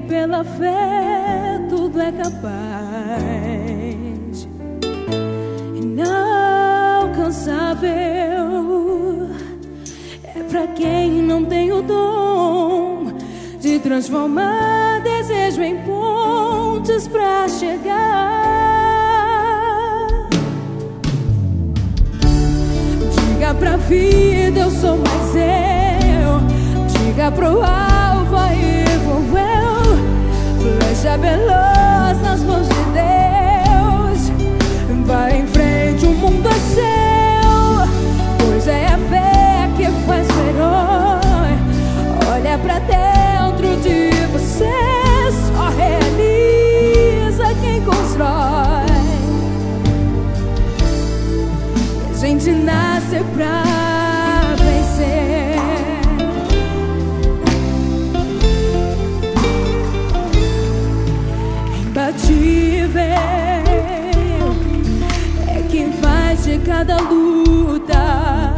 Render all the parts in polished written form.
pela fé tudo é capaz. Inalcançável é pra quem não tem o dom de transformar desejo em pontes pra chegar. Diga pra vida, eu sou mais eu. Diga pro alvo, aí vou eu. Flecha veloz nas mãos de Deus. Vai em frente, o mundo é seu, pois é a fé que faz o herói. Olha pra dentro de você, só realiza quem constrói. A gente nasce pra vencer. Imbatível é quem faz de cada luta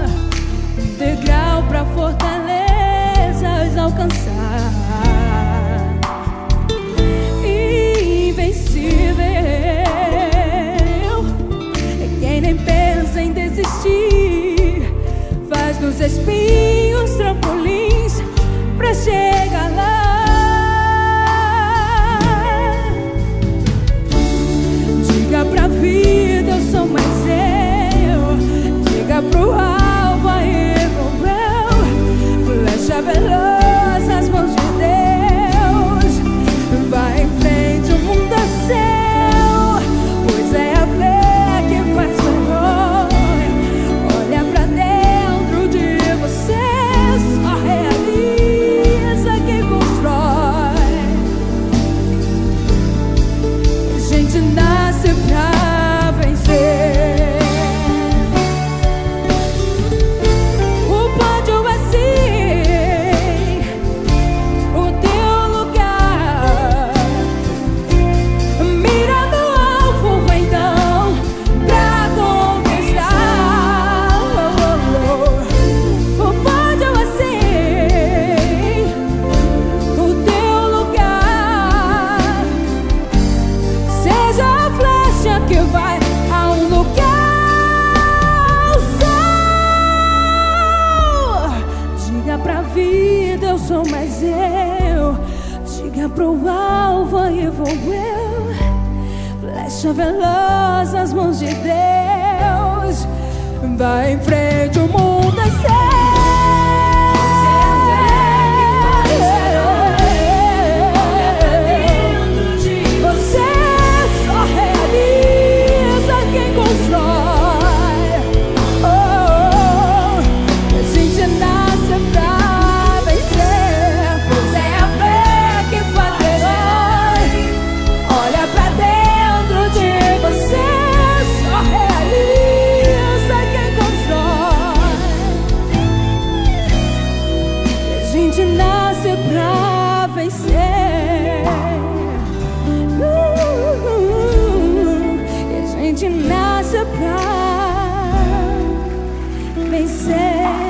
um degrau pra fortalezas alcançar. Invencível é quem nem pensa em desistir, faz dos espinhos trampolins pra chegar lá. Diga pra vida, eu sou mais eu. Diga pro alvo, aí vou eu. Flecha veloz nas mãos de Deus. Vai em frente, o mundo é seu, pois é a fé que faz o herói. Olha pra dentro de você, só realiza quem constrói. A gente nasce pra vencer. O pódio é sim o teu lugar. Mira no alvo então pra conquistar. O pódio é sim o teu lugar. Seja a flecha que vai a um lugar, o sol. Diga pra vida, eu sou mais eu. Diga pro alvo, aí vou eu. Flecha veloz nas mãos de Deus. Vai em frente, o mundo é seu. Você só realiza quem constrói. Oh, a gente nasce pra vencer, pois é a fé que faz o herói. Olha pra dentro de você, só realiza quem constrói. A gente nasce pra vencer. E a gente nasce pra vencer.